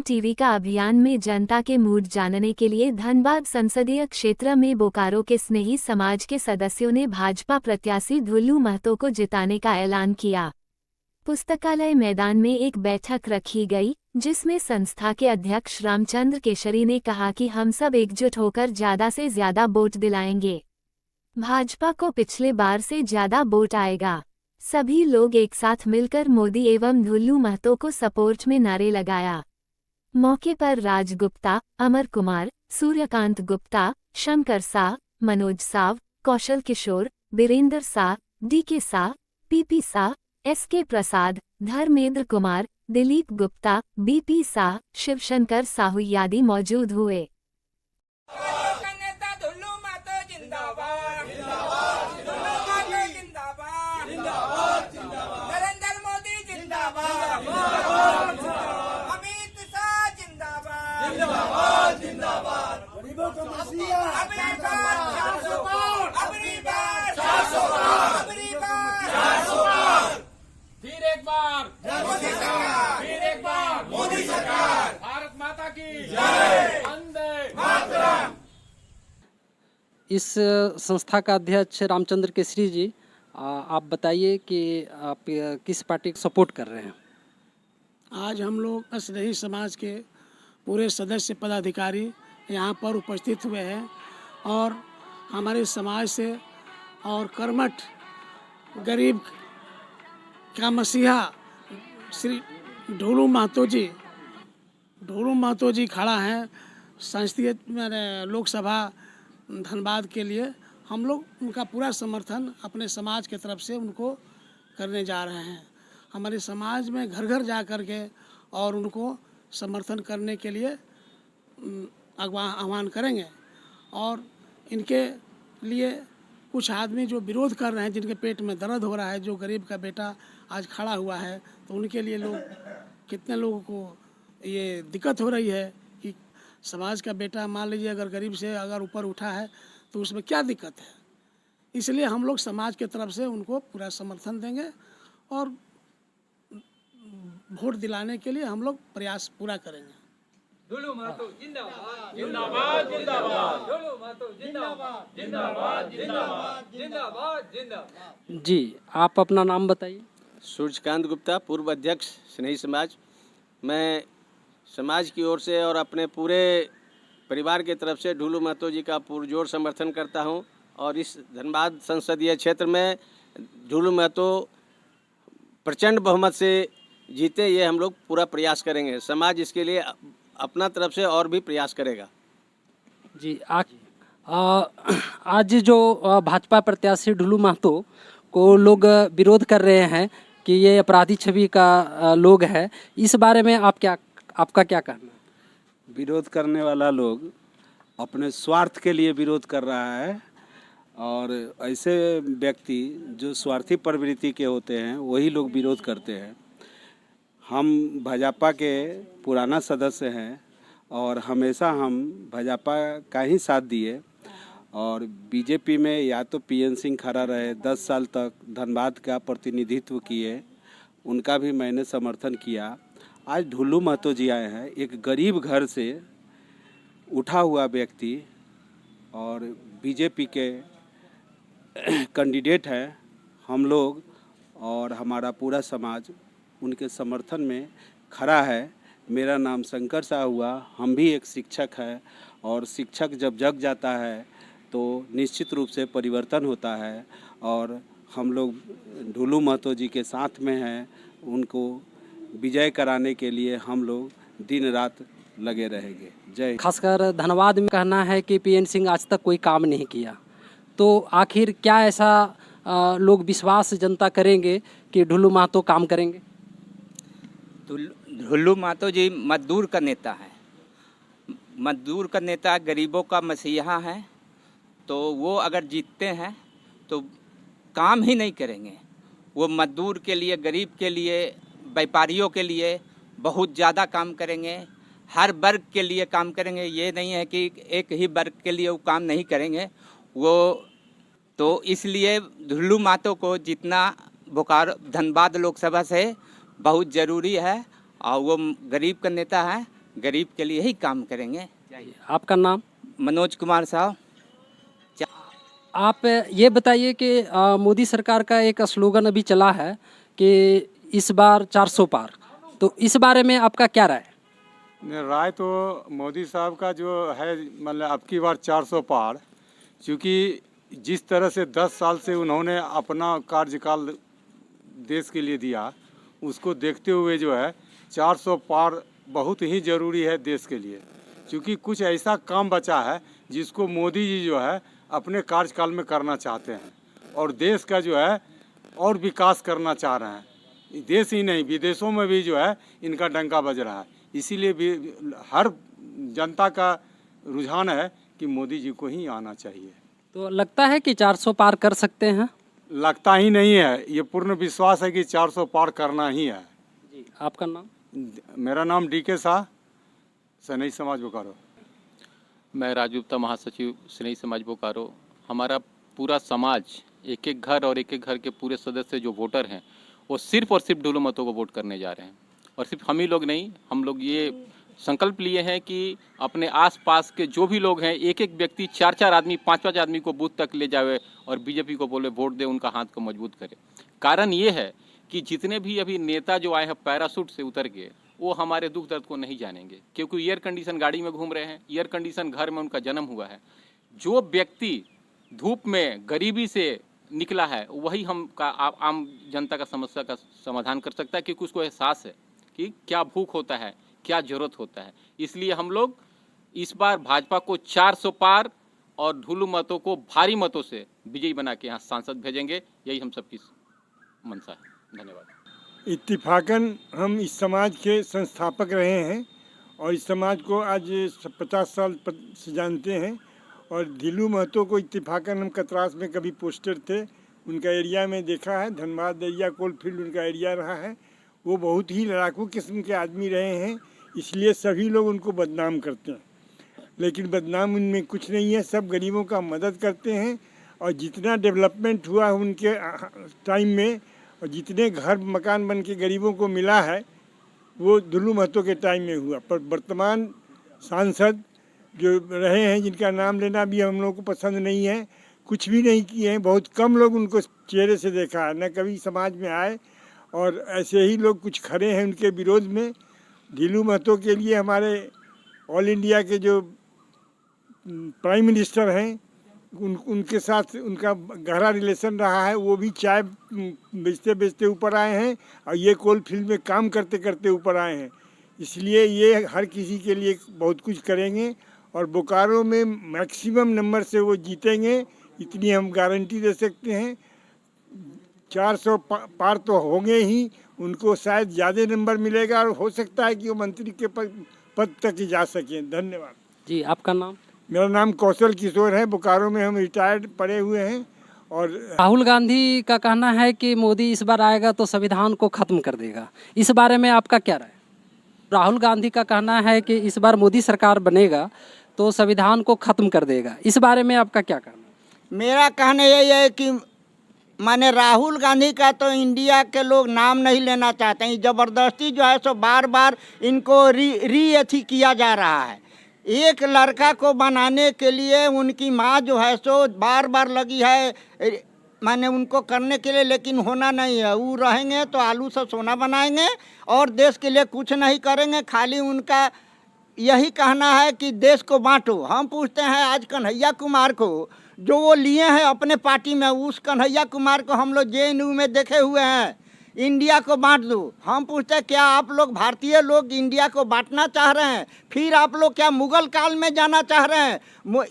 TV का अभियान में जनता के मूड जानने के लिए धनबाद संसदीय क्षेत्र में बोकारो के स्नेही समाज के सदस्यों ने भाजपा प्रत्याशी ढुल्लू महतो को जिताने का ऐलान किया। पुस्तकालय मैदान में एक बैठक रखी गई, जिसमें संस्था के अध्यक्ष रामचंद्र केशरी ने कहा कि हम सब एकजुट होकर ज्यादा से ज्यादा वोट दिलाएंगे। भाजपा को पिछले बार से ज्यादा वोट आएगा। सभी लोग एक साथ मिलकर मोदी एवं ढुल्लू महतो को सपोर्ट में नारे लगाया। मौके पर राज Gupta, Amar Kumar, Suryakant Gupta, Shankar Sah, Manoj Sao, Kaushal Kishore, Birendra Sah, DK Sah, PP Sah, SK प्रसाद, धर्मेंद्र कुमार, दिलीप गुप्ता, BP साह, शिवशंकर साहू आदि मौजूद हुए। फिर एक बार मोदी सरकार, भारत माता की जय, वंदे मातरम। इस संस्था का अध्यक्ष रामचंद्र केसरी जी, आप बताइए कि आप किस पार्टी को सपोर्ट कर रहे हैं। आज हम लोग स्नेही समाज के पूरे सदस्य पदाधिकारी यहाँ पर उपस्थित हुए हैं और हमारे समाज से और कर्मठ गरीब का मसीहा श्री ढुल्लू महतो जी खड़ा हैं संसदीय लोकसभा धनबाद के लिए। हम लोग उनका पूरा समर्थन अपने समाज की तरफ से उनको करने जा रहे हैं। हमारे समाज में घर घर जा कर के और उनको समर्थन करने के लिए आह्वान करेंगे। और इनके लिए कुछ आदमी जो विरोध कर रहे हैं, जिनके पेट में दर्द हो रहा है, जो गरीब का बेटा आज खड़ा हुआ है, तो उनके लिए कितने लोगों को ये दिक्कत हो रही है कि समाज का बेटा मान लीजिए अगर गरीब से अगर ऊपर उठा है तो उसमें क्या दिक्कत है। इसलिए हम लोग समाज की तरफ से उनको पूरा समर्थन देंगे और वोट दिलाने के लिए हम लोग प्रयास पूरा करेंगे। ढुल्लू महतो जिंदाबाद, जिंदाबाद, जिंदाबाद। ढुल्लू महतो जिंदाबाद, जिंदाबाद, जिंदाबाद, जिंदाबाद, जिंदाबाद। जी, आप अपना नाम बताइए। सूर्यकांत गुप्ता, पूर्व अध्यक्ष स्नेही समाज। मैं समाज की ओर से और अपने पूरे परिवार की तरफ से ढुल्लू महतो जी का पुरजोर समर्थन करता हूं और इस धनबाद संसदीय क्षेत्र में ढुल्लू महतो प्रचंड बहुमत से जीते, ये हम लोग पूरा प्रयास करेंगे। समाज इसके लिए अपना तरफ से और भी प्रयास करेगा। जी, आज जो भाजपा प्रत्याशी ढुल्लू महतो को लोग विरोध कर रहे हैं कि ये अपराधी छवि का लोग है, इस बारे में आपका क्या कहना है? विरोध करने वाला लोग अपने स्वार्थ के लिए विरोध कर रहा है और ऐसे व्यक्ति जो स्वार्थी प्रवृत्ति के होते हैं वही लोग विरोध करते हैं। हम भाजपा के पुराना सदस्य हैं और हमेशा हम भाजपा का ही साथ दिए और बीजेपी में या तो PN सिंह खड़ा रहे, 10 साल तक धनबाद का प्रतिनिधित्व किए, उनका भी मैंने समर्थन किया। आज ढुल्लू महतो जी आए हैं, एक गरीब घर से उठा हुआ व्यक्ति और बीजेपी के कैंडिडेट है। हम लोग और हमारा पूरा समाज उनके समर्थन में खड़ा है। मेरा नाम शंकर साह हुआ, हम भी एक शिक्षक है और शिक्षक जब जग जाता है तो निश्चित रूप से परिवर्तन होता है और हम लोग ढुल्लू महतो जी के साथ में हैं। उनको विजय कराने के लिए हम लोग दिन रात लगे रहेंगे। जय। खासकर धनबाद में कहना है कि PN सिंह आज तक कोई काम नहीं किया, तो आखिर क्या ऐसा लोग विश्वास जनता करेंगे कि ढुल्लू महतो काम करेंगे? ढुल्लू महतो जी मजदूर का नेता है, मजदूर का नेता, गरीबों का मसीहा है। तो वो अगर जीतते हैं तो काम ही नहीं करेंगे। वो मजदूर के लिए, गरीब के लिए, व्यापारियों के लिए बहुत ज़्यादा काम करेंगे। हर वर्ग के लिए काम करेंगे। ये नहीं है कि एक ही वर्ग के लिए वो काम नहीं करेंगे। वो तो इसलिए ढुल्लू महतो को जितना बोकारो धनबाद लोकसभा से बहुत ज़रूरी है और वो गरीब का नेता है, गरीब के लिए ही काम करेंगे। आपका नाम? मनोज कुमार साहब। आप ये बताइए कि मोदी सरकार का एक स्लोगन अभी चला है कि इस बार 400 पार, तो इस बारे में आपका क्या राय है? राय तो मोदी साहब का जो है मतलब अब की बार 400 पार, क्योंकि जिस तरह से 10 साल से उन्होंने अपना कार्यकाल देश के लिए दिया, उसको देखते हुए जो है 400 पार बहुत ही ज़रूरी है देश के लिए, क्योंकि कुछ ऐसा काम बचा है जिसको मोदी जी जो है अपने कार्यकाल में करना चाहते हैं और देश का जो है और विकास करना चाह रहे हैं। देश ही नहीं, विदेशों में भी जो है इनका डंका बज रहा है, इसीलिए भी हर जनता का रुझान है कि मोदी जी को ही आना चाहिए। तो लगता है कि 400 पार कर सकते हैं? लगता ही नहीं है, ये पूर्ण विश्वास है कि 400 पार करना ही है। जी, आपका नाम? मेरा नाम DK शाह, सनई समाज बोकारो। मैं राजू गुप्ता, महासचिव स्नेही समाज बोकारो। हमारा पूरा समाज, एक एक घर और एक एक घर के पूरे सदस्य जो वोटर हैं वो सिर्फ और सिर्फ ढुलू मतों को वोट करने जा रहे हैं। और सिर्फ हम ही लोग नहीं, हम लोग ये संकल्प लिए हैं कि अपने आसपास के जो भी लोग हैं, एक एक व्यक्ति 4-4 आदमी 5-5 आदमी को बूथ तक ले जावे और बीजेपी को बोले वोट दे, उनका हाथ को मजबूत करे। कारण ये है कि जितने भी अभी नेता जो आए हैं पैराशूट से उतर के, वो हमारे दुख दर्द को नहीं जानेंगे, क्योंकि एयर कंडीशन गाड़ी में घूम रहे हैं, एयर कंडीशन घर में उनका जन्म हुआ है। जो व्यक्ति धूप में गरीबी से निकला है वही हम का आम जनता का समस्या का समाधान कर सकता है, क्योंकि उसको एहसास है कि क्या भूख होता है, क्या जरूरत होता है। इसलिए हम लोग इस बार भाजपा को 400 पार और ढुलू मतों को भारी मतों से विजयी बना के यहाँ सांसद भेजेंगे, यही हम सबकी मंशा है। धन्यवाद। इत्तिफाकन हम इस समाज के संस्थापक रहे हैं और इस समाज को आज 50 साल से जानते हैं। और ढिल्लू महतो को इत्तिफाकन हम कतरास में कभी पोस्टर थे, उनका एरिया में देखा है। धनबाद एरिया कोलफील्ड उनका एरिया रहा है। वो बहुत ही लड़ाकू किस्म के आदमी रहे हैं, इसलिए सभी लोग उनको बदनाम करते हैं, लेकिन बदनाम उनमें कुछ नहीं है। सब गरीबों का मदद करते हैं और जितना डेवलपमेंट हुआ उनके टाइम में और जितने घर मकान बन के गरीबों को मिला है वो ढिल्लू महतो के टाइम में हुआ। पर वर्तमान सांसद जो रहे हैं, जिनका नाम लेना भी हम लोगों को पसंद नहीं है, कुछ भी नहीं किए हैं। बहुत कम लोग उनको चेहरे से देखा है, न कभी समाज में आए, और ऐसे ही लोग कुछ खड़े हैं उनके विरोध में। ढिल्लू महतो के लिए हमारे ऑल इंडिया के जो प्राइम मिनिस्टर हैं उनके साथ उनका गहरा रिलेशन रहा है। वो भी चाय बेचते बेचते ऊपर आए हैं और ये कोल फील्ड में काम करते करते ऊपर आए हैं। इसलिए ये हर किसी के लिए बहुत कुछ करेंगे और बोकारो में मैक्सिमम नंबर से वो जीतेंगे, इतनी हम गारंटी दे सकते हैं। 400 पार तो होंगे ही, उनको शायद ज़्यादा नंबर मिलेगा और हो सकता है कि वो मंत्री के पद तक जा सकें। धन्यवाद जी। आपका नाम? मेरा नाम कौशल किशोर है। बोकारो में हम रिटायर्ड पड़े हुए हैं। और राहुल गांधी का कहना है कि मोदी इस बार आएगा तो संविधान को खत्म कर देगा, इस बारे में आपका क्या राय? राहुल गांधी का कहना है कि इस बार मोदी सरकार बनेगा तो संविधान को खत्म कर देगा, इस बारे में आपका क्या कहना? मेरा कहना यही है कि माने राहुल गांधी का तो इंडिया के लोग नाम नहीं लेना चाहते हैं। ज़बरदस्ती जो है सो बार बार इनको री किया जा रहा है। एक लड़का को बनाने के लिए उनकी माँ जो है सो बार बार लगी है माने उनको करने के लिए, लेकिन होना नहीं है। वो रहेंगे तो आलू से सोना बनाएंगे और देश के लिए कुछ नहीं करेंगे। खाली उनका यही कहना है कि देश को बांटो। हम पूछते हैं आज कन्हैया कुमार को जो वो लिए हैं अपने पार्टी में, उस कन्हैया कुमार को हम लोग JNU में देखे हुए हैं। इंडिया को बांट दो। हम पूछते हैं क्या आप लोग भारतीय लोग इंडिया को बांटना चाह रहे हैं? फिर आप लोग क्या मुगल काल में जाना चाह रहे हैं?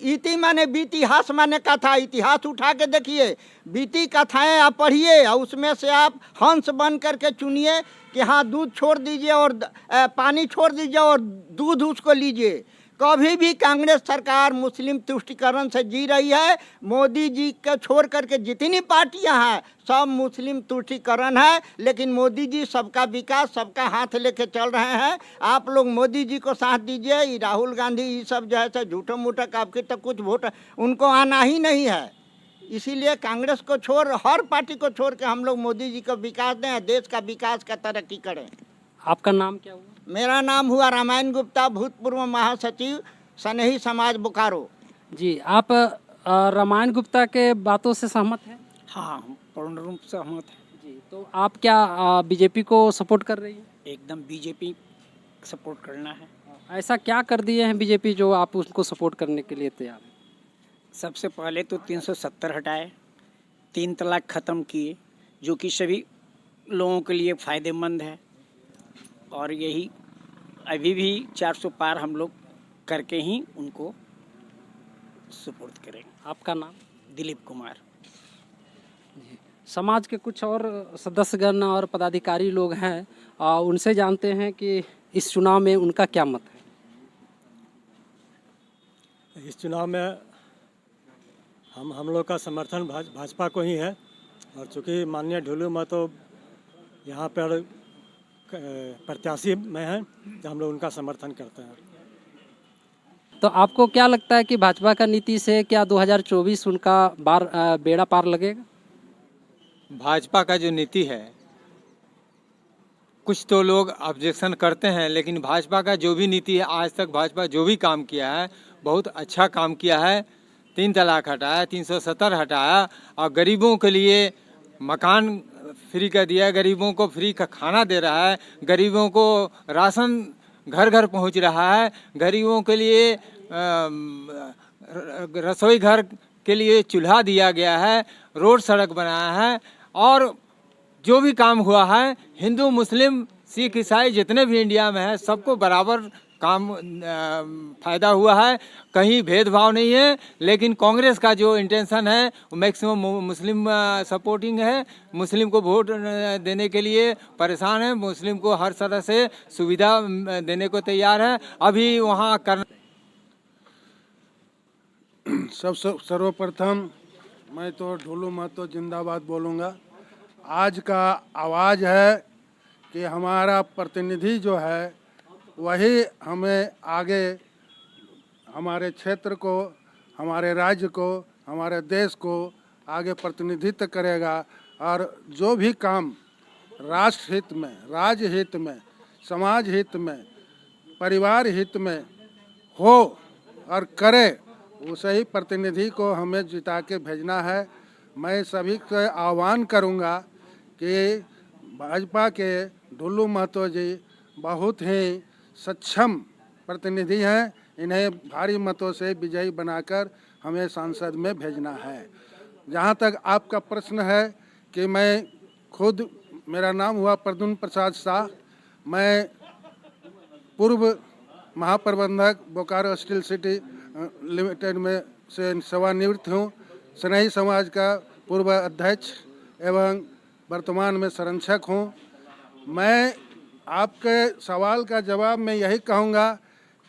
इति माने इतिहास माने कथा, इतिहास उठा के देखिए, बीती कथाएं आप पढ़िए और उसमें से आप हंस बन करके चुनिए कि हाँ दूध छोड़ दीजिए और पानी छोड़ दीजिए और दूध उसको लीजिए। कभी भी कांग्रेस सरकार मुस्लिम तुष्टिकरण से जी रही है। मोदी जी को छोड़ करके जितनी पार्टियां हैं सब मुस्लिम तुष्टिकरण है, लेकिन मोदी जी सबका विकास सबका हाथ लेके चल रहे हैं। आप लोग मोदी जी को साथ दीजिए। ये राहुल गांधी ये सब जो है झूठो मूठा आपके तक कुछ वोट उनको आना ही नहीं है। इसीलिए कांग्रेस को छोड़ हर पार्टी को छोड़ के हम लोग मोदी जी को विकास दें, देश का विकास का तरक्की करें। आपका नाम क्या हुआ? मेरा नाम हुआ रामायण गुप्ता, भूतपूर्व महासचिव स्नेही समाज बोकारो। जी, आप रामायण गुप्ता के बातों से सहमत हैं? हाँ, पूर्ण रूप से सहमत है। जी, तो आप क्या बीजेपी को सपोर्ट कर रही हैं? एकदम बीजेपी सपोर्ट करना है। ऐसा क्या कर दिए हैं बीजेपी जो आप उसको सपोर्ट करने के लिए तैयार हैं? सबसे पहले तो 370 हटाए, 3 तलाक ख़त्म किए, जो कि सभी लोगों के लिए फ़ायदेमंद है। और यही अभी भी 400 पार हम लोग करके ही उनको सपोर्ट करेंगे। आपका नाम? दिलीप कुमार। समाज के कुछ और सदस्यगण और पदाधिकारी लोग हैं, उनसे जानते हैं कि इस चुनाव में उनका क्या मत है। इस चुनाव में हम लोग का समर्थन भाजपा को ही है, और चूँकि माननीय ढुलू महतो यहाँ पर प्रत्याशी में हैं, तो हम लोग उनका समर्थन करते हैं। तो आपको क्या लगता है कि भाजपा का नीति से क्या 2024 उनका बेड़ा पार लगेगा? भाजपा का जो नीति है, कुछ तो लोग ऑब्जेक्शन करते हैं, लेकिन भाजपा का जो भी नीति है, आज तक भाजपा जो भी काम किया है बहुत अच्छा काम किया है। 3 तलाक हटाया, 370 हटाया, और गरीबों के लिए मकान फ्री कर दिया, गरीबों को फ्री का खाना दे रहा है, गरीबों को राशन घर घर पहुंच रहा है, गरीबों के लिए रसोई घर के लिए चूल्हा दिया गया है, रोड सड़क बनाया है, और जो भी काम हुआ है हिंदू मुस्लिम सिख ईसाई जितने भी इंडिया में है सबको बराबर काम फायदा हुआ है, कहीं भेदभाव नहीं है। लेकिन कांग्रेस का जो इंटेंशन है वो मैक्सिमम मुस्लिम सपोर्टिंग है, मुस्लिम को वोट देने के लिए परेशान है, मुस्लिम को हर तरह से सुविधा देने को तैयार है। अभी वहाँ सर्वप्रथम मैं तो ढुलू महतो जिंदाबाद बोलूँगा। आज का आवाज़ है कि हमारा प्रतिनिधि जो है वही हमें आगे हमारे क्षेत्र को, हमारे राज्य को, हमारे देश को आगे प्रतिनिधित्व करेगा, और जो भी काम राष्ट्र हित में, राज्य हित में, समाज हित में, परिवार हित में हो और करे, उसे ही प्रतिनिधि को हमें जिता के भेजना है। मैं सभी से आह्वान करूंगा कि भाजपा के ढुलू महतो जी बहुत ही सक्षम प्रतिनिधि हैं, इन्हें भारी मतों से विजयी बनाकर हमें सांसद में भेजना है। जहाँ तक आपका प्रश्न है कि मैं खुद, मेरा नाम हुआ प्रद्युम्न प्रसाद शाह, मैं पूर्व महाप्रबंधक बोकारो स्टील सिटी लिमिटेड में से सेवानिवृत्त हूँ, स्नेही समाज का पूर्व अध्यक्ष एवं वर्तमान में संरक्षक हूँ। मैं आपके सवाल का जवाब मैं यही कहूँगा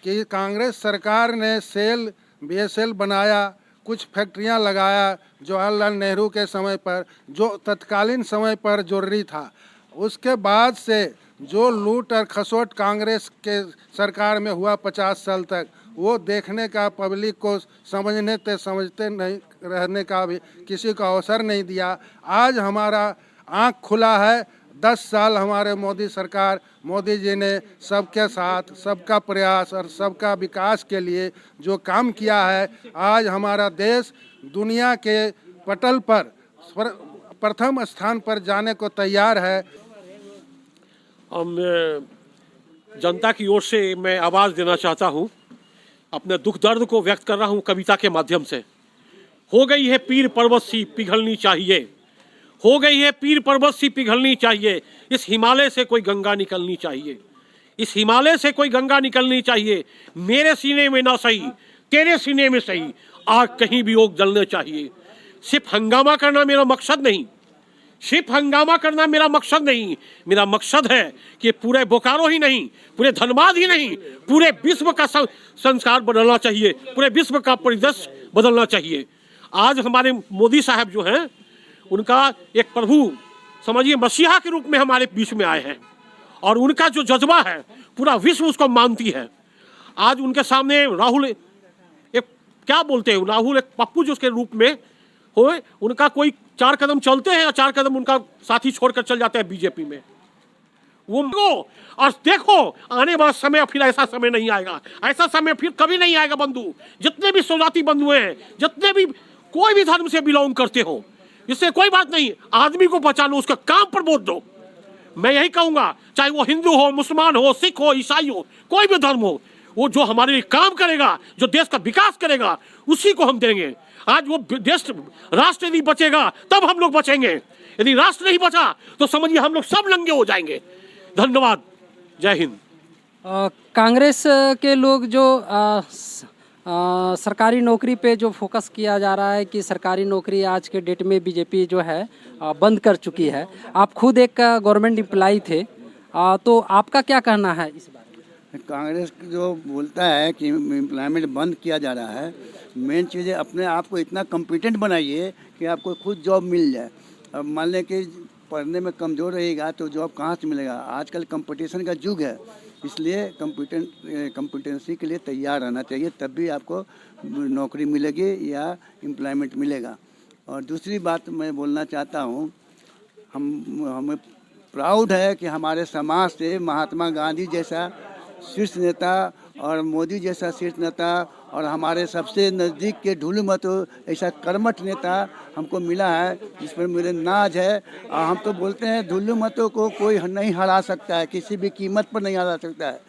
कि कांग्रेस सरकार ने सेल बीएसएल बनाया, कुछ फैक्ट्रियाँ लगाया जवाहरलाल नेहरू के समय पर, जो तत्कालीन समय पर जरूरी था। उसके बाद से जो लूट और खसोट कांग्रेस के सरकार में हुआ 50 साल तक, वो देखने का पब्लिक को समझते नहीं रहने का भी किसी को अवसर नहीं दिया। आज हमारा आँख खुला है। 10 साल हमारे मोदी सरकार, मोदी जी ने सबके साथ, सबका प्रयास और सबका विकास के लिए जो काम किया है, आज हमारा देश दुनिया के पटल पर प्रथम स्थान पर जाने को तैयार है। जनता की ओर से मैं आवाज़ देना चाहता हूँ, अपने दुख दर्द को व्यक्त कर रहा हूँ कविता के माध्यम से। हो गई है पीर पर्वत सी पिघलनी चाहिए, हो गई है पीर पर्वत सी पिघलनी चाहिए, इस हिमालय से कोई गंगा निकलनी चाहिए, इस हिमालय से कोई गंगा निकलनी चाहिए। मेरे सीने में ना सही, तेरे सीने में सही, आग कहीं भी ओग जलने चाहिए। सिर्फ हंगामा करना मेरा मकसद नहीं, सिर्फ हंगामा करना मेरा मकसद नहीं, मेरा मकसद है कि पूरे बोकारो ही नहीं, पूरे धनबाद ही नहीं, पूरे विश्व का संस्कार बदलना चाहिए, पूरे विश्व का परिदृश्य बदलना चाहिए। आज हमारे मोदी साहब जो हैं, उनका एक प्रभु समझिए मसीहा के रूप में हमारे बीच में आए हैं, और उनका जो जज्बा है पूरा विश्व उसको मानती है। आज उनके सामने राहुल एक क्या बोलते हैं, राहुल एक पप्पू जो उसके रूप में हो, उनका कोई 4 कदम चलते हैं और 4 कदम उनका साथी छोड़कर चल जाते हैं बीजेपी में। वो और देखो आने वाला समय फिर ऐसा समय नहीं आएगा, ऐसा समय फिर कभी नहीं आएगा बंधु। जितने भी सौजाती बंधु हैं, जितने भी कोई भी धर्म से बिलोंग करते हो, इससे कोई बात नहीं, आदमी को पहचानो, उसका काम पर वोट दो। मैं यही कहूंगा, चाहे वो हिंदू हो, मुसलमान हो, सिख हो, ईसाई हो, कोई भी धर्म हो, वो जो हमारे लिए काम करेगा, जो देश का विकास करेगा, उसी को हम देंगे। आज वो देश राष्ट्र यदि बचेगा तब हम लोग बचेंगे, यदि राष्ट्र नहीं बचा तो समझिए हम लोग सब नंगे हो जाएंगे। धन्यवाद, जय हिंद। कांग्रेस के लोग जो सरकारी नौकरी पे जो फोकस किया जा रहा है कि सरकारी नौकरी आज के डेट में बीजेपी जो है बंद कर चुकी है। आप खुद एक गवर्नमेंट एम्प्लॉय थे, तो आपका क्या कहना है इस बारे में? कांग्रेस जो बोलता है कि एम्प्लॉयमेंट बंद किया जा रहा है, मेन चीज़ है अपने आप को इतना कॉम्पिटेंट बनाइए कि आपको खुद जॉब मिल जाए। अब मान लें कि पढ़ने में कमज़ोर रहेगा तो जॉब कहाँ से मिलेगा? आजकल कंपटीशन का युग है, इसलिए कॉम्पिटेंसी के लिए तैयार रहना चाहिए, तब भी आपको नौकरी मिलेगी या एम्प्लॉयमेंट मिलेगा। और दूसरी बात मैं बोलना चाहता हूँ, हमें प्राउड है कि हमारे समाज से महात्मा गांधी जैसा शीर्ष नेता और मोदी जैसा शीर्ष नेता और हमारे सबसे नज़दीक के ढुलू महतो ऐसा कर्मठ नेता हमको मिला है, जिस पर मेरे नाज है। और हम तो बोलते हैं ढुलू महतो को कोई नहीं हरा सकता है, किसी भी कीमत पर नहीं हरा सकता है।